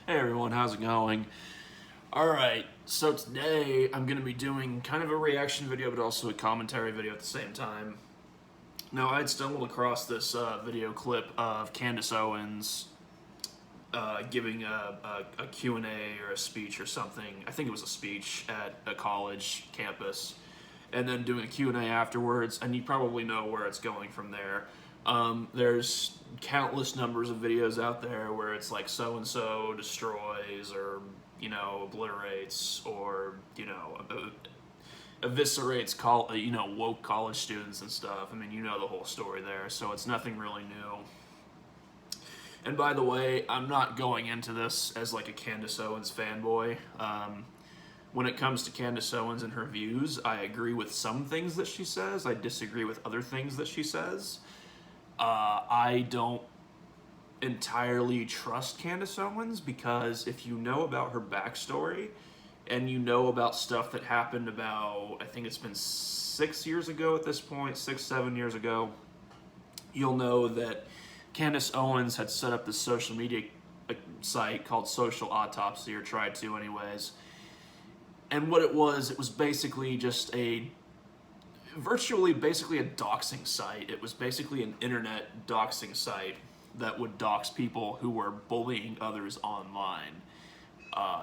Hey everyone, how's it going? Alright, so today I'm going to be doing kind of a reaction video, but also a commentary video at the same time. Now, I had stumbled across this video clip of Candace Owens giving a Q&A or a speech or something. I think it was a speech at a college campus, and then doing a Q&A afterwards, and you probably know where it's going from there. There's countless numbers of videos out there where it's like so-and-so destroys or, obliterates or, eviscerates woke college students and stuff. I mean, you know the whole story there, so it's nothing really new. And by the way, I'm not going into this as like a Candace Owens fanboy. When it comes to Candace Owens and her views, I agree with some things that she says. I disagree with other things that she says. I don't entirely trust Candace Owens because if you know about her backstory and you know about stuff that happened about, I think it's been 6 years ago at this point, 7 years ago, you'll know that Candace Owens had set up this social media site called Social Autopsy, or tried to anyways. And what it was basically just basically a doxing site. It was basically an internet doxing site that would dox people who were bullying others online.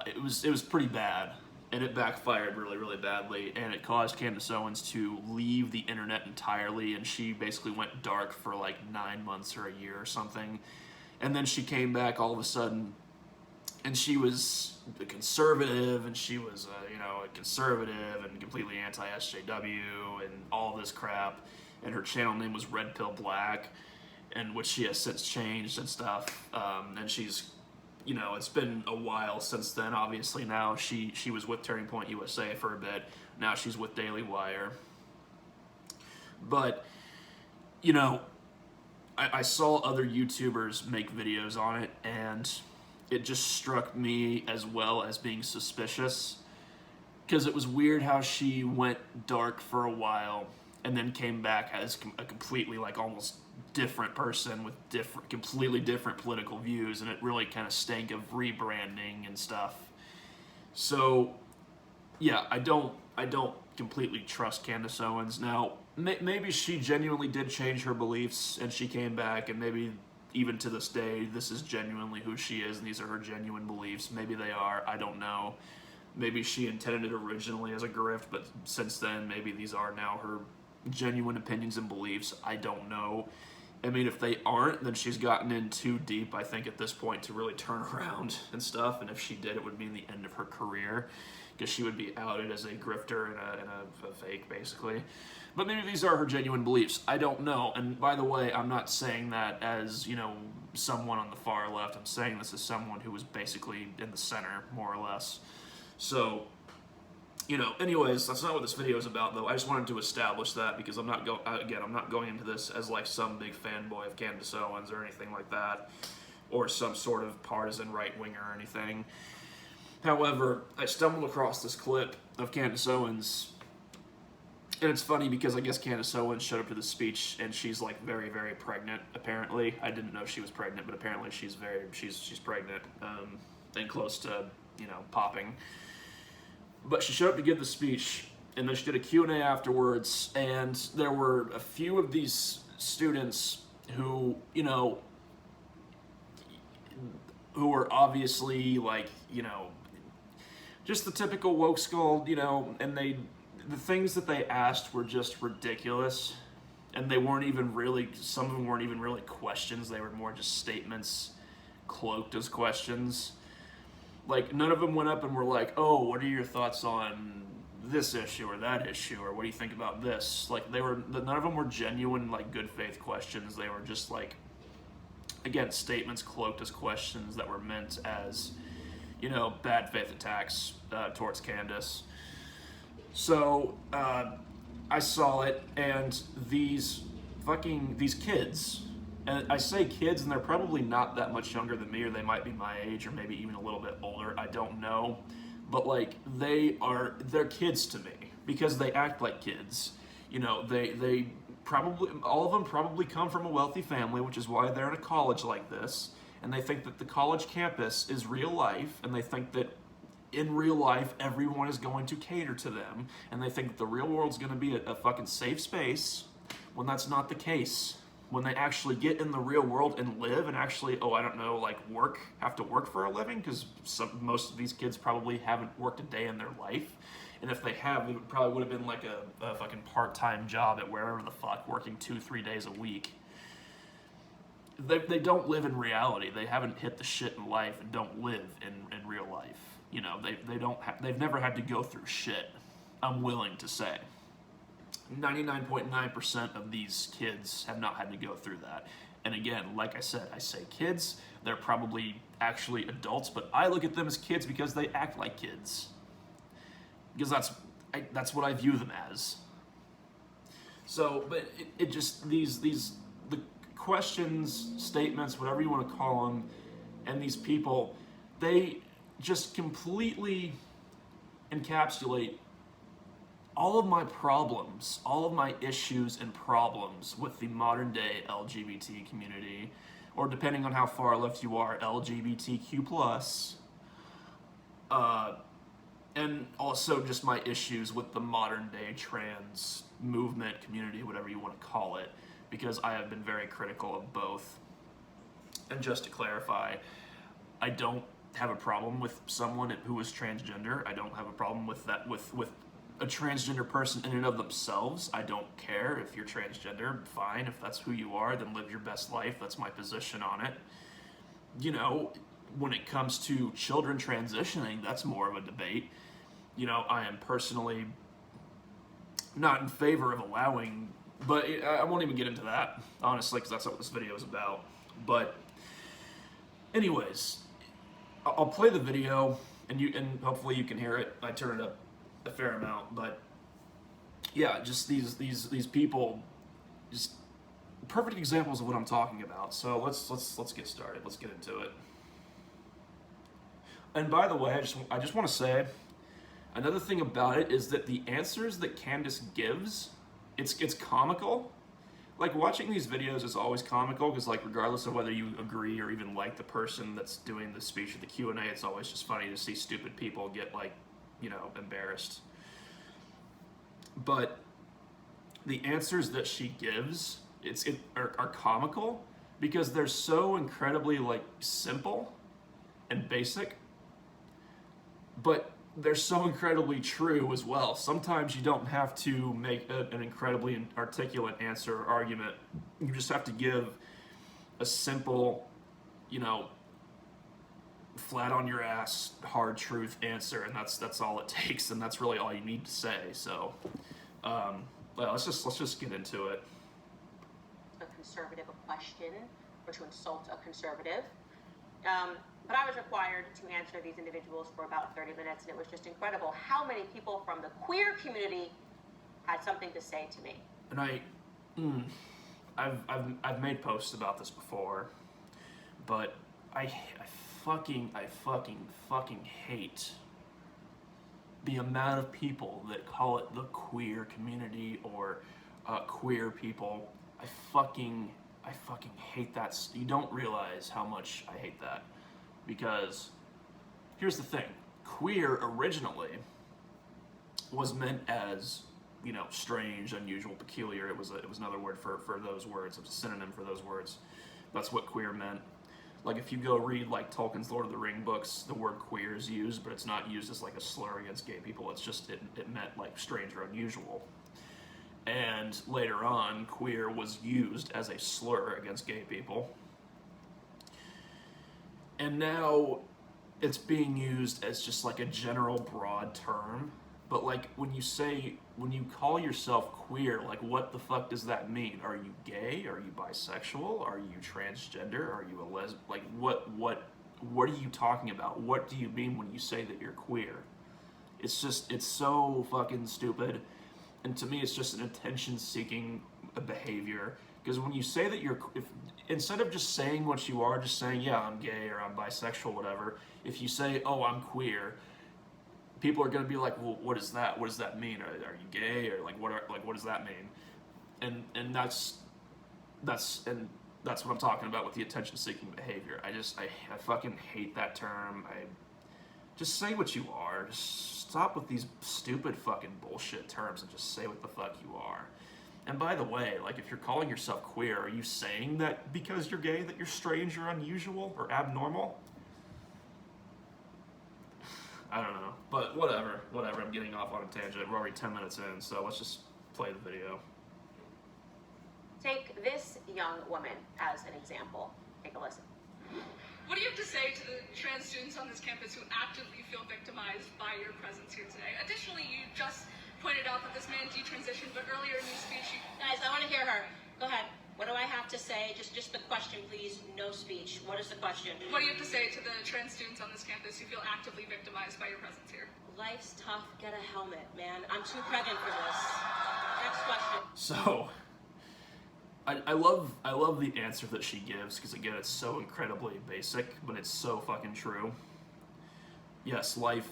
It was pretty bad, and it backfired really, really badly, and it caused Candace Owens to leave the internet entirely, and she basically went dark for like 9 months or a year or something. And then she came back all of a sudden, and she was a conservative, and she was a conservative and completely anti-SJW and all this crap. And her channel name was Red Pill Black, and which she has since changed and stuff. And she's, it's been a while since then. Obviously now she was with Turning Point USA for a bit. Now she's with Daily Wire. But, I saw other YouTubers make videos on it, and it just struck me as well as being suspicious, because it was weird how she went dark for a while and then came back as a completely almost different person with completely different political views, and it really kind of stank of rebranding and stuff. So yeah, I don't completely trust Candace Owens. Now, maybe she genuinely did change her beliefs and she came back, and maybe even to this day, this is genuinely who she is, and these are her genuine beliefs. Maybe they are, I don't know. Maybe she intended it originally as a grift, but since then, maybe these are now her genuine opinions and beliefs. I don't know. I mean, if they aren't, then she's gotten in too deep, I think, at this point to really turn around and stuff. And if she did, it would mean the end of her career, because she would be outed as a grifter and a fake, basically. But maybe these are her genuine beliefs. I don't know. And by the way, I'm not saying that as, someone on the far left. I'm saying this as someone who was basically in the center, more or less. So, anyways, that's not what this video is about, though. I just wanted to establish that, because I'm not going into this as like some big fanboy of Candace Owens or anything like that, or some sort of partisan right-winger or anything. However, I stumbled across this clip of Candace Owens, and it's funny because I guess Candace Owens showed up to the speech and she's like very, very pregnant, apparently. I didn't know she was pregnant, but apparently she's pregnant, and close to, popping. But she showed up to give the speech, and then she did a Q&A afterwards, and there were a few of these students who, who were obviously just the typical woke skull, and the things that they asked were just ridiculous, and they weren't even really, some of them weren't even really questions, they were more just statements cloaked as questions. None of them went up and were like, oh, what are your thoughts on this issue or that issue, or what do you think about this? None of them were genuine, good faith questions. They were just again, statements cloaked as questions that were meant as, bad faith attacks towards Candace. So, I saw it, and these kids, and I say kids, and they're probably not that much younger than me, or they might be my age, or maybe even a little bit older, I don't know. But they're kids to me, because they act like kids. They probably, all of them probably come from a wealthy family, which is why they're in a college like this. and they think that the college campus is real life, and they think that in real life everyone is going to cater to them, and they think that the real world's going to be a fucking safe space, when that's not the case. When they actually get in the real world and live and actually, I don't know, like have to work for a living, because most of these kids probably haven't worked a day in their life. And if they have, it probably would have been like a fucking part-time job at wherever the fuck, working 2-3 days a week. They don't live in reality. They haven't hit the shit in life and don't live in real life. You know, they've never had to go through shit, I'm willing to say. 99.9% of these kids have not had to go through that. And again, like I said, I say kids, they're probably actually adults, but I look at them as kids because they act like kids. Because that's what I view them as. So, but it just, the questions, statements, whatever you want to call them, and these people, they just completely encapsulate all of my problems, all of my issues and problems with the modern day LGBT community, or depending on how far left you are, LGBTQ+, and also just my issues with the modern day trans movement, community, whatever you want to call it, because I have been very critical of both. And just to clarify, I don't have a problem with someone who is transgender. I don't have a problem with that, with a transgender person in and of themselves. I don't care if you're transgender, fine. If that's who you are, then live your best life. That's my position on it. You know, when it comes to children transitioning, that's more of a debate. You know, I am personally not in favor of allowing, but I won't even get into that, honestly, because that's not what this video is about. But anyways, I'll play the video, and hopefully you can hear it. I turn it up a fair amount, but yeah, just these people, just perfect examples of what I'm talking about. So let's get started. Let's get into it. And by the way, I just want to say, another thing about it is that the answers that Candace gives, it's comical. Like, watching these videos is always comical, because, like, regardless of whether you agree or even like the person that's doing the speech or the Q&A, it's always just funny to see stupid people get, like, you know, embarrassed. But the answers that she gives, are comical, because they're so incredibly, like, simple and basic, but they're so incredibly true as well. Sometimes you don't have to make an incredibly articulate answer or argument. You just have to give a simple, you know, flat on your ass, hard truth answer, and that's all it takes, and that's really all you need to say. So, well, let's just get into it. A conservative a question, or to insult a conservative. But I was required to answer these individuals for about 30 minutes, and it was just incredible how many people from the queer community had something to say to me. And I've made posts about this before, but I fucking hate the amount of people that call it the queer community or queer people. I fucking hate that. You don't realize how much I hate that. Because here's the thing, queer originally was meant as, you know, strange, unusual, peculiar. It was another word for those words. It was a synonym for those words. That's what queer meant. Like, if you go read, like, Tolkien's Lord of the Ring books, the word queer is used, but it's not used as, like, a slur against gay people. It's just, it meant, like, strange or unusual. And later on, queer was used as a slur against gay people. And now it's being used as just like a general broad term. But, like, when you call yourself queer, like, what the fuck does that mean? Are you gay? Are you bisexual? Are you transgender? Are you a lesbian? Like, what are you talking about? What do you mean when you say that you're queer? It's so fucking stupid. And to me, it's just an attention-seeking behavior. Because when you say that instead of just saying what you are, just saying, yeah, I'm gay or I'm bisexual, whatever, if you say, oh, I'm queer, people are going to be like, well, what is that? What does that mean? Are you gay? Or, like, what does that mean? And that's, and That's what I'm talking about with the attention-seeking behavior. I fucking hate that term. Just say what you are. Just stop with these stupid fucking bullshit terms and just say what the fuck you are. And by the way, like, if you're calling yourself queer, are you saying that because you're gay that you're strange or unusual or abnormal? I don't know, but whatever, I'm getting off on a tangent. We're already 10 minutes in, so let's just play the video. Take this young woman as an example. Take a listen. What do you have to say to the trans students on this campus who actively feel victimized by your presence here today? Additionally, you just pointed out that this man detransitioned, but earlier in your speech, Guys, I want to hear her. Go ahead. What do I have to say? Just the question, please. No speech. What is the question? What do you have to say to the trans students on this campus who feel actively victimized by your presence here? Life's tough. Get a helmet, man. I'm too pregnant for this. Next question. So, I love the answer that she gives, because again, it's so incredibly basic, but it's so fucking true. Yes, life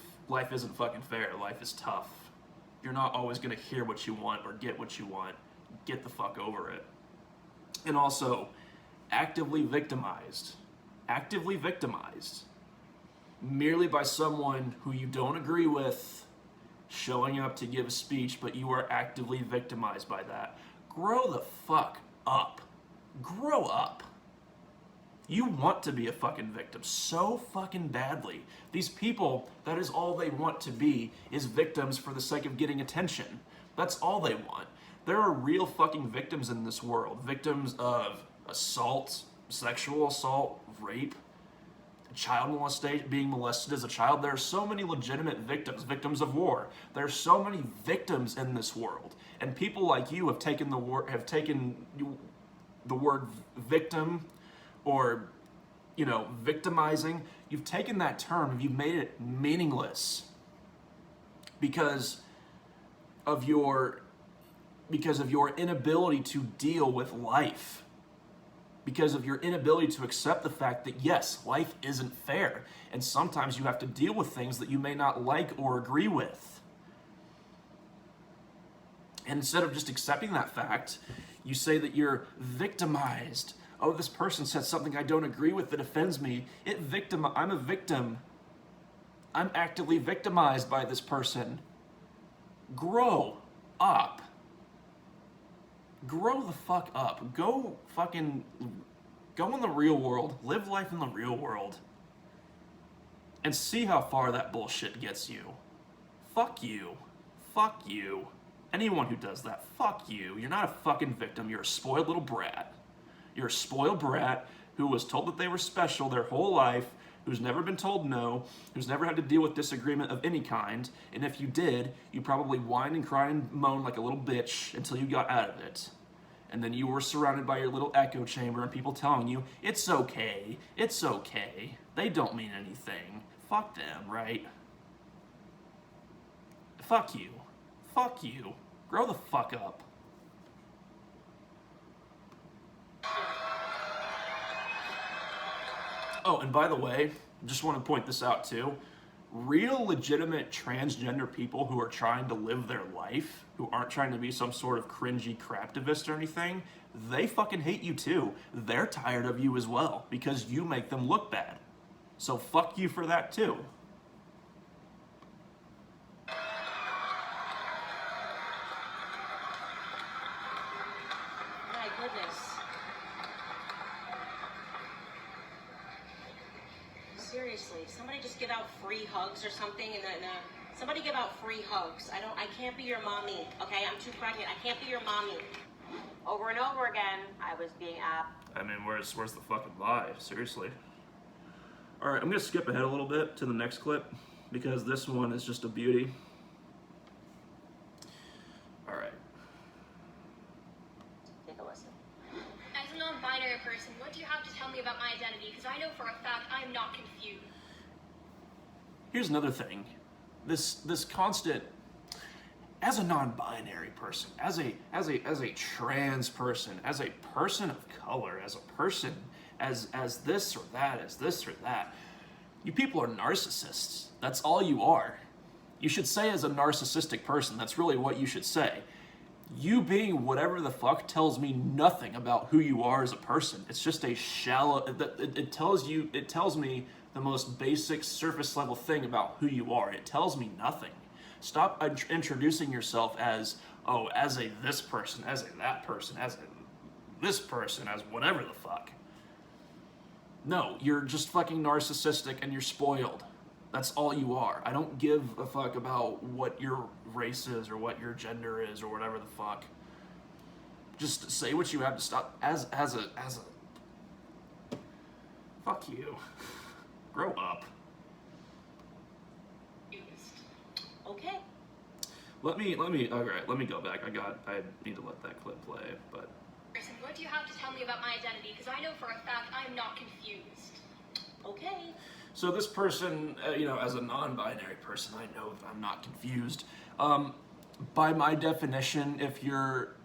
isn't fucking fair. Life is tough. You're not always gonna hear what you want or get what you want. Get the fuck over it. And also, actively victimized merely by someone who you don't agree with showing up to give a speech, but you are actively victimized by that. Grow the fuck up. Grow up. You want to be a fucking victim so fucking badly. These people, that is all they want to be, is victims for the sake of getting attention. That's all they want. There are real fucking victims in this world. Victims of assault, sexual assault, rape, child molestation, being molested as a child. There are so many legitimate victims, victims of war. There are so many victims in this world. And people like you have taken the word victim, or, you know, victimizing. You've taken that term and you've made it meaningless because of your inability to deal with life, because of your inability to accept the fact that yes, life isn't fair, and sometimes you have to deal with things that you may not like or agree with. And instead of just accepting that fact, you say that you're victimized. Oh, this person said something I don't agree with that offends me. I'm a victim. I'm actively victimized by this person. Grow up. Grow the fuck up. Go in the real world. Live life in the real world. And see how far that bullshit gets you. Fuck you. Fuck you. Anyone who does that, fuck you. You're not a fucking victim. You're a spoiled little brat. You're a spoiled brat who was told that they were special their whole life, who's never been told no, who's never had to deal with disagreement of any kind, and if you did, you probably whined and cried and moaned like a little bitch until you got out of it. And then you were surrounded by your little echo chamber and people telling you, it's okay, they don't mean anything. Fuck them, right? Fuck you. Grow the fuck up. Oh, and by the way, just want to point this out too. Real legitimate transgender people who are trying to live their life, who aren't trying to be some sort of cringy craptivist or anything, they fucking hate you too. They're tired of you as well because you make them look bad. So fuck you for that too. My goodness. Seriously, somebody just give out free hugs or something, and then somebody give out free hugs. I can't be your mommy, okay? I'm too pregnant. I can't be your mommy. Over and over again, I was being I mean, where's the fucking lie? Seriously. All right, I'm gonna skip ahead a little bit to the next clip because this one is just a beauty. All right. Take a listen. As a non-binary person, what do you have to tell me about my identity? Because I know for a fact I'm not confused. Here's another thing. This constant, as a non-binary person, as a trans person, as a person of color, as a person, as this or that, as this or that, you people are narcissists. That's all you are. You should say as a narcissistic person, that's really what you should say. You being whatever the fuck tells me nothing about who you are as a person. It's just a shallow, it tells me the most basic surface level thing about who you are. It tells me nothing. Stop introducing yourself as, oh, as a this person, as a that person, as a this person, as whatever the fuck. No, you're just fucking narcissistic and you're spoiled. That's all you are. I don't give a fuck about what your race is or what your gender is or whatever the fuck. Just say what you have to stop as a fuck you. Grow up. Okay. Let me alright, let me go back. I need to let that clip play, but What do you have to tell me about my identity? Because I know for a fact I'm not confused. Okay. so this person, as a non-binary person, I know that I'm not confused. By my definition, if you're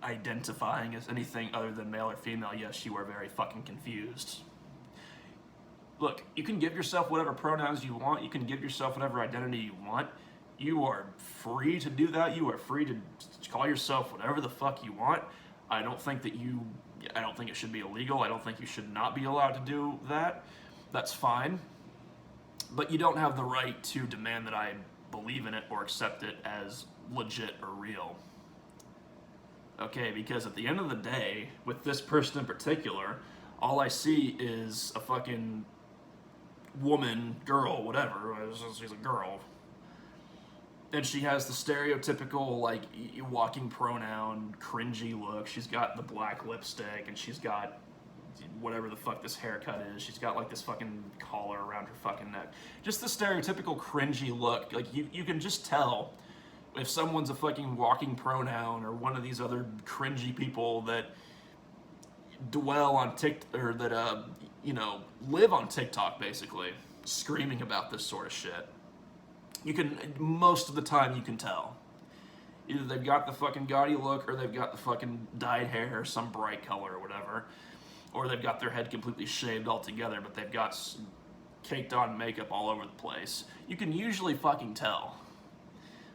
identifying as anything other than male or female, yes, you are very fucking confused. Look, you can give yourself whatever pronouns you want. You can give yourself whatever identity you want. You are free to do that. You are free to call yourself whatever the fuck you want. I don't think it should be illegal. I don't think you should not be allowed to do that. That's fine. But you don't have the right to demand that I believe in it or accept it as legit or real. Okay, because at the end of the day, with this person in particular, all I see is a fucking woman, girl, whatever. She's a girl. And she has the stereotypical, like, walking pronoun, cringy look. She's got the black lipstick, and she's got whatever the fuck this haircut is. She's got, like, this fucking collar around her fucking neck. Just the stereotypical cringy look. Like, you can just tell if someone's a fucking walking pronoun or one of these other cringy people that dwell on TikTok, or that, live on TikTok, basically, screaming about this sort of shit. Most of the time you can tell. Either they've got the fucking gaudy look, or they've got the fucking dyed hair, some bright color or whatever, or they've got their head completely shaved altogether, but they've got caked on makeup all over the place. You can usually fucking tell.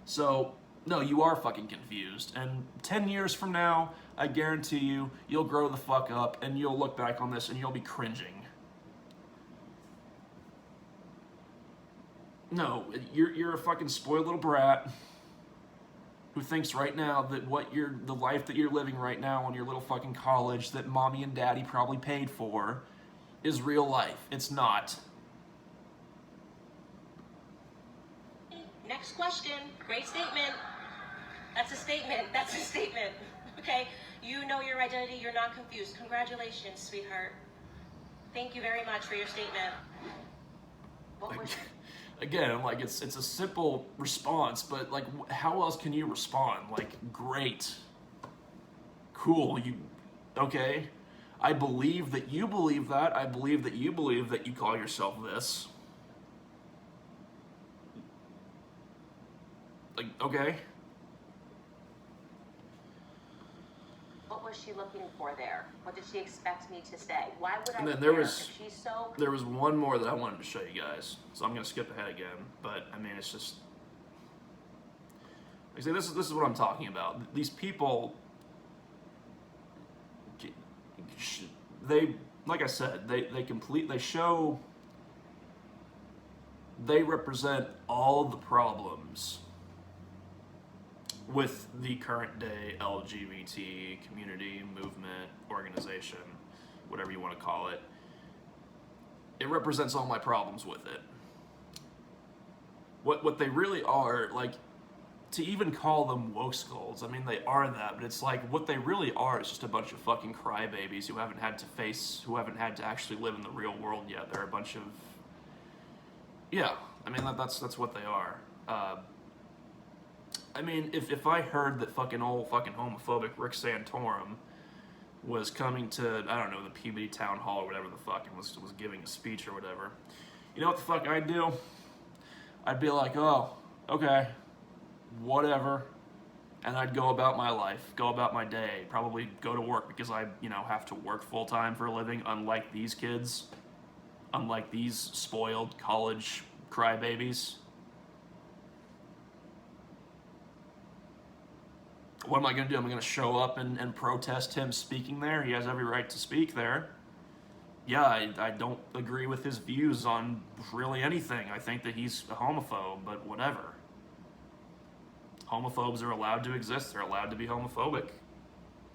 So, no, you are fucking confused. And 10 years from now, I guarantee you, you'll grow the fuck up, and you'll look back on this, and you'll be cringing. No, you're a fucking spoiled little brat who thinks right now that the life that you're living right now in your little fucking college that mommy and daddy probably paid for is real life. It's not. Next question. Great statement. That's a statement. That's a statement. Okay. You know your identity. You're not confused. Congratulations, sweetheart. Thank you very much for your statement. What was Again, I'm like, it's a simple response, but like, how else can you respond? Like, great, cool, okay, I believe that you believe that, I believe that you believe that you call yourself this. Like, okay. What was she looking for there? What did she expect me to say? Why would I And then care there was if she's so... There was one more that I wanted to show you guys, so I'm gonna skip ahead again. But I mean, it's just like I say, this is what I'm talking about. These people, they, like I said, they represent all the problems with the current day LGBT community, movement, organization, whatever you want to call it. It represents all my problems with it. What they really are, like, to even call them woke skulls, I mean, they are that, but it's like, what they really are is just a bunch of fucking crybabies who haven't had to actually live in the real world yet. They're a bunch of, yeah, I mean, that's what they are. I mean, if I heard that fucking old fucking homophobic Rick Santorum was coming to, I don't know, the Peabody Town Hall or whatever the fuck, and was giving a speech or whatever, you know what the fuck I'd do? I'd be like, oh, okay, whatever, and I'd go about my life, go about my day, probably go to work because I, have to work full-time for a living, unlike these kids, unlike these spoiled college crybabies. What am I going to do? Am I going to show up and protest him speaking there? He has every right to speak there. Yeah, I don't agree with his views on really anything. I think that he's a homophobe, but whatever. Homophobes are allowed to exist. They're allowed to be homophobic.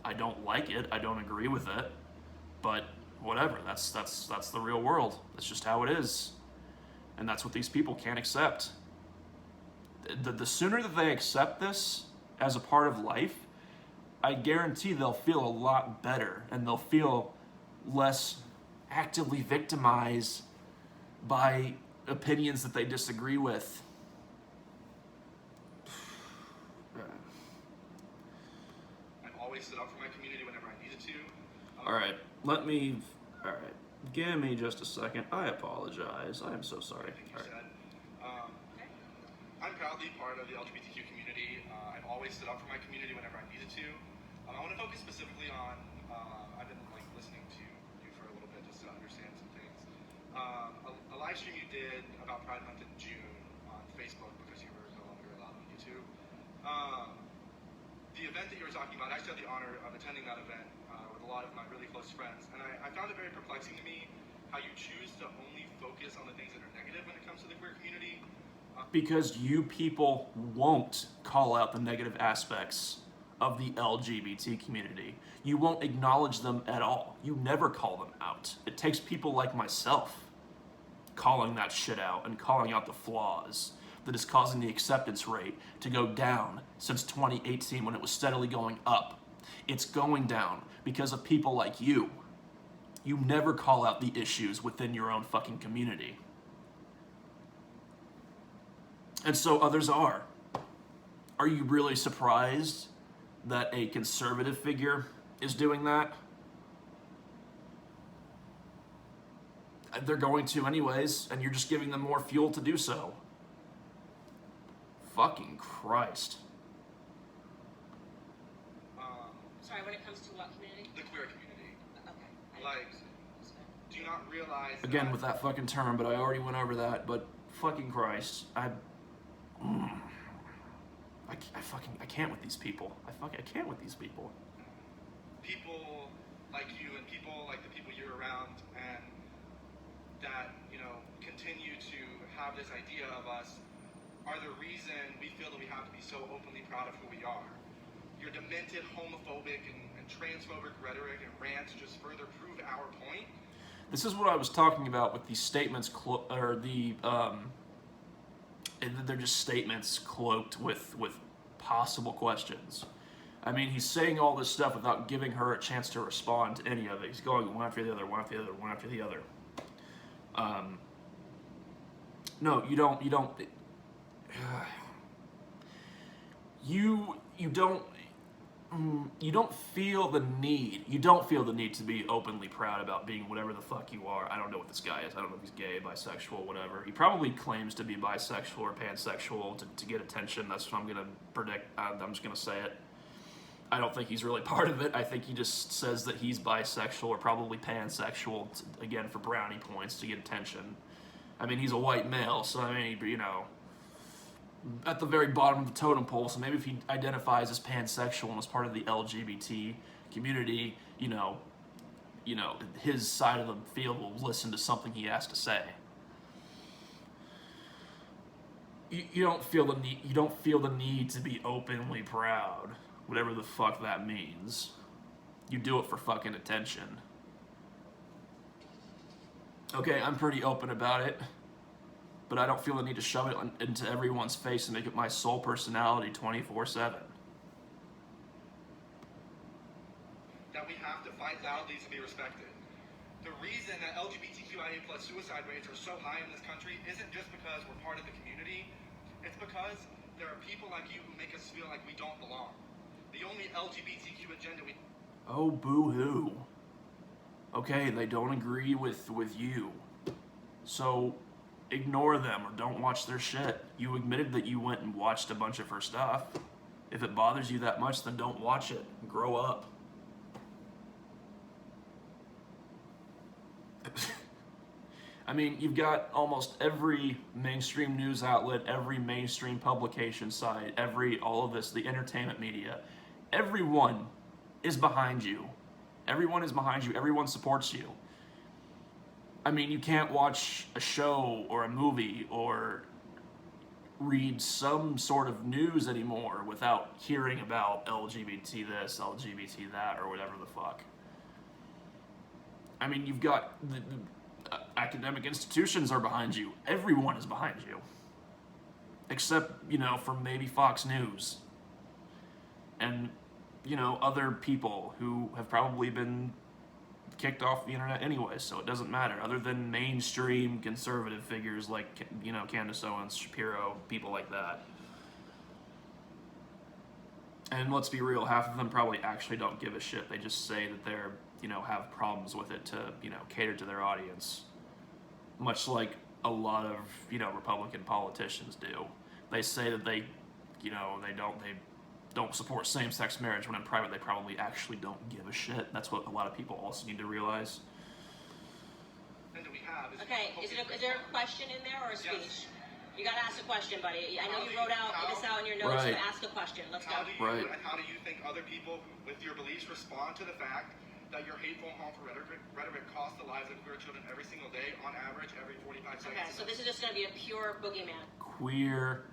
I don't like it. I don't agree with it. But whatever. That's the real world. That's just how it is. And that's what these people can't accept. The sooner that they accept this as a part of life, I guarantee they'll feel a lot better, and they'll feel less actively victimized by opinions that they disagree with. I've always stood up for my community whenever I needed to. Alright, give me just a second. I apologize. I am so sorry. Everything you All right. said. I'm proudly part of the LGBTQ community. I've always stood up for my community whenever I needed to. I want to focus specifically on, I've been listening to you for a little bit just to understand some things. A live stream you did about Pride Month in June on Facebook because you were no longer allowed on YouTube. The event that you were talking about, I actually had the honor of attending that event with a lot of my really close friends, and I found it very perplexing to me how you choose to only focus on the things that are negative when it comes to the queer community. Because you people won't call out the negative aspects of the LGBT community. You won't acknowledge them at all. You never call them out. It takes people like myself calling that shit out and calling out the flaws that is causing the acceptance rate to go down since 2018 when it was steadily going up. It's going down because of people like you. You never call out the issues within your own fucking community. And so others are. Are you really surprised that a conservative figure is doing that? They're going to anyways, and you're just giving them more fuel to do so. Fucking Christ. Sorry, when it comes to what community? The queer community. Okay. Like, do you not realize Again with that fucking term, but I already went over that, but fucking Christ. I can't with these people. I can't with these people. people like you and people like the people you're around and that, continue to have this idea of us are the reason we feel that we have to be so openly proud of who we are. Your demented homophobic and transphobic rhetoric and rants just further prove our point. This is what I was talking about with these statements, they're just statements cloaked with possible questions. I mean, he's saying all this stuff without giving her a chance to respond to any of it. He's going one after the other, one after the other, one after the other. No, you don't feel the need to be openly proud about being whatever the fuck you are. I don't know what this guy is. I don't know if he's gay, bisexual, whatever. He probably claims to be bisexual or pansexual to get attention. That's what I'm going to predict. I'm just going to say it. I don't think he's really part of it. I think he just says that he's bisexual or probably pansexual, again, for brownie points to get attention. I mean, he's a white male, so I mean, at the very bottom of the totem pole, so maybe if he identifies as pansexual and as part of the LGBT community, his side of the field will listen to something he has to say. You don't feel the need to be openly proud, whatever the fuck that means. You do it for fucking attention. Okay, I'm pretty open about it, but I don't feel the need to shove it into everyone's face and make it my sole personality 24/7. That we have to fight loudly to be respected. The reason that LGBTQIA+ suicide rates are so high in this country isn't just because we're part of the community. It's because there are people like you who make us feel like we don't belong. The only LGBTQ agenda we... Oh, boo-hoo. Okay, they don't agree with you. So ignore them or don't watch their shit. You admitted that you went and watched a bunch of her stuff. If it bothers you that much, then don't watch it. Grow up. I mean, you've got almost every mainstream news outlet, every mainstream publication site, all of this, the entertainment media, Everyone is behind you. Everyone is behind you. Everyone supports you. I mean, you can't watch a show or a movie or read some sort of news anymore without hearing about LGBT this, LGBT that, or whatever the fuck. I mean, you've got the academic institutions are behind you. Everyone is behind you. Except, for maybe Fox News. And, other people who have probably been kicked off the internet anyway, so it doesn't matter. Other than mainstream conservative figures like, Candace Owens, Shapiro, people like that. And let's be real, half of them probably actually don't give a shit. They just say that they're, have problems with it to, cater to their audience. Much like a lot of, Republican politicians do. They say that they don't support same-sex marriage when in private they probably actually don't give a shit. That's what a lot of people also need to realize. And do we have? Okay, is there a question in there or a speech? Yes. You gotta ask a question, buddy. I know you wrote this out in your notes, Right. so ask a question. Let's go. Right. And how do you think other people with your beliefs respond to the fact that your hateful and harmful rhetoric costs the lives of queer children every single day, on average, every 45 seconds? Okay, so this is just gonna be a pure boogeyman. Queer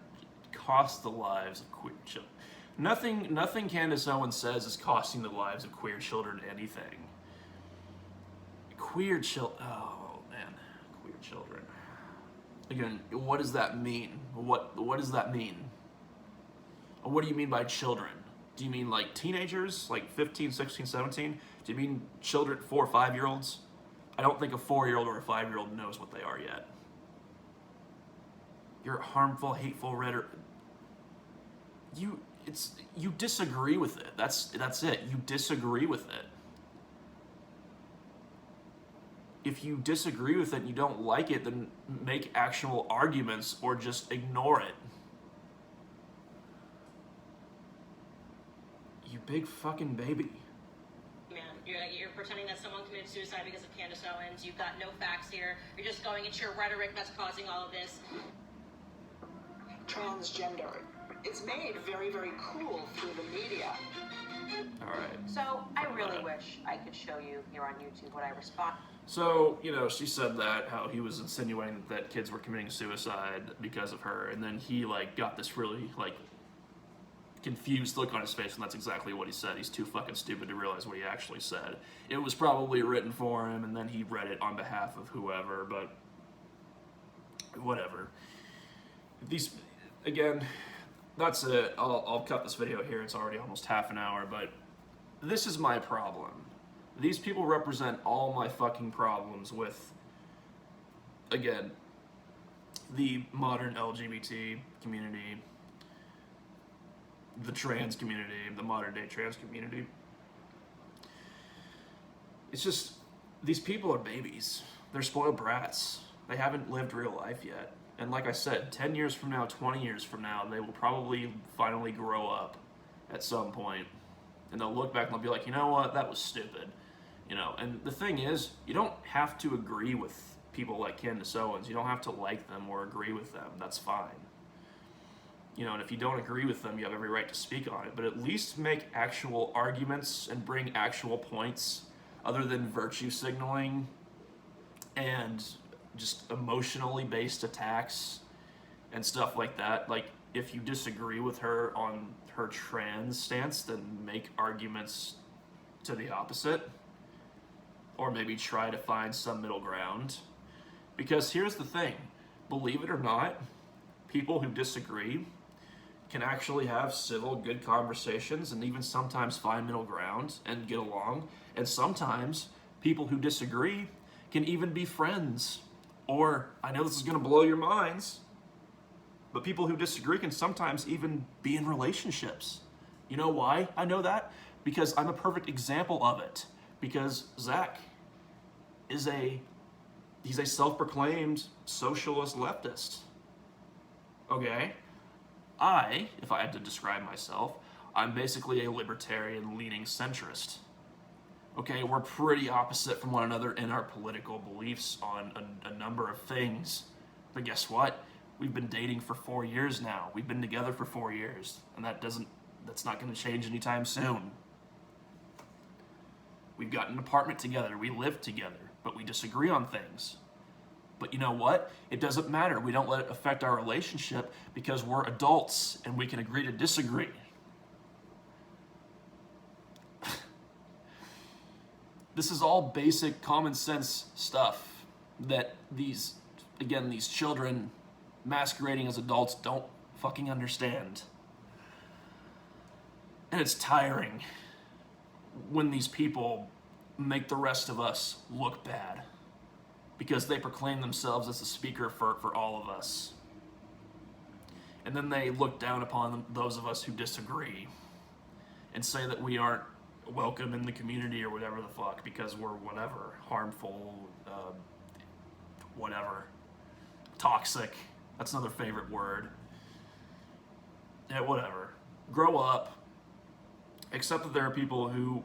cost the lives of queer children. Nothing Candace Owens says is costing the lives of queer children anything. Queer children. Oh man, queer children. Again, what does that mean? What does that mean? What do you mean by children? Do you mean like teenagers, like 15, 16, 17? Do you mean children, 4 or 5-year-olds? I don't think a 4-year-old or a 5-year-old knows what they are yet. Your harmful, hateful rhetoric. You disagree with it. That's it. You disagree with it. If you disagree with it and you don't like it, then make actual arguments or just ignore it. You big fucking baby. Man, you're pretending that someone committed suicide because of Candace Owens. You've got no facts here. You're just going, it's your rhetoric that's causing all of this. Transgender. It's made very, very cool through the media. All right. So I really wish I could show you here on YouTube what I respond. So, she said that, how he was insinuating that kids were committing suicide because of her, and then he, got this really, confused look on his face, and that's exactly what he said. He's too fucking stupid to realize what he actually said. It was probably written for him, and then he read it on behalf of whoever, but whatever. Again, that's it. I'll cut this video here. It's already almost half an hour, but this is my problem. These people represent all my fucking problems with, again, the modern LGBT community, the trans community, the modern day trans community. It's just, these people are babies. They're spoiled brats. They haven't lived real life yet. And like I said, 10 years from now, 20 years from now, they will probably finally grow up at some point. And they'll look back and they'll be like, you know what, that was stupid. And the thing is, you don't have to agree with people like Candace Owens. You don't have to like them or agree with them. That's fine. And if you don't agree with them, you have every right to speak on it. But at least make actual arguments and bring actual points other than virtue signaling and just emotionally based attacks and stuff like that. Like, if you disagree with her on her trans stance, then make arguments to the opposite. Or maybe try to find some middle ground. Because here's the thing, believe it or not, people who disagree can actually have civil, good conversations and even sometimes find middle ground and get along. And sometimes people who disagree can even be friends. Or, I know this is going to blow your minds, but people who disagree can sometimes even be in relationships. You know why I know that? Because I'm a perfect example of it. Because Zach is he's a self-proclaimed socialist leftist. Okay? If I had to describe myself, I'm basically a libertarian leaning centrist. Okay, we're pretty opposite from one another in our political beliefs on a number of things. But guess what? We've been dating for 4 years now. We've been together for 4 years. And that doesn't That's not going to change anytime soon. We've got an apartment together. We live together, but we disagree on things. But you know what? It doesn't matter. We don't let it affect our relationship because we're adults and we can agree to disagree. This is all basic common sense stuff that these children masquerading as adults don't fucking understand. And it's tiring when these people make the rest of us look bad because they proclaim themselves as a speaker for all of us. And then they look down upon those of us who disagree and say that we aren't welcome in the community or whatever the fuck because we're whatever, harmful, whatever, toxic. That's another favorite word. Yeah, whatever. Grow up. Accept that there are people who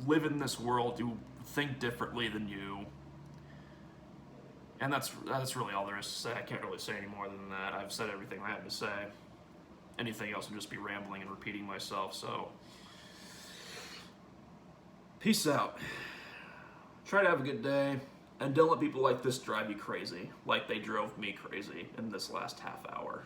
live in this world who think differently than you. And that's really all there is to say. I can't really say any more than that. I've said everything I had to say. Anything else would just be rambling and repeating myself, so peace out. Try to have a good day, and don't let people like this drive you crazy, like they drove me crazy in this last half hour.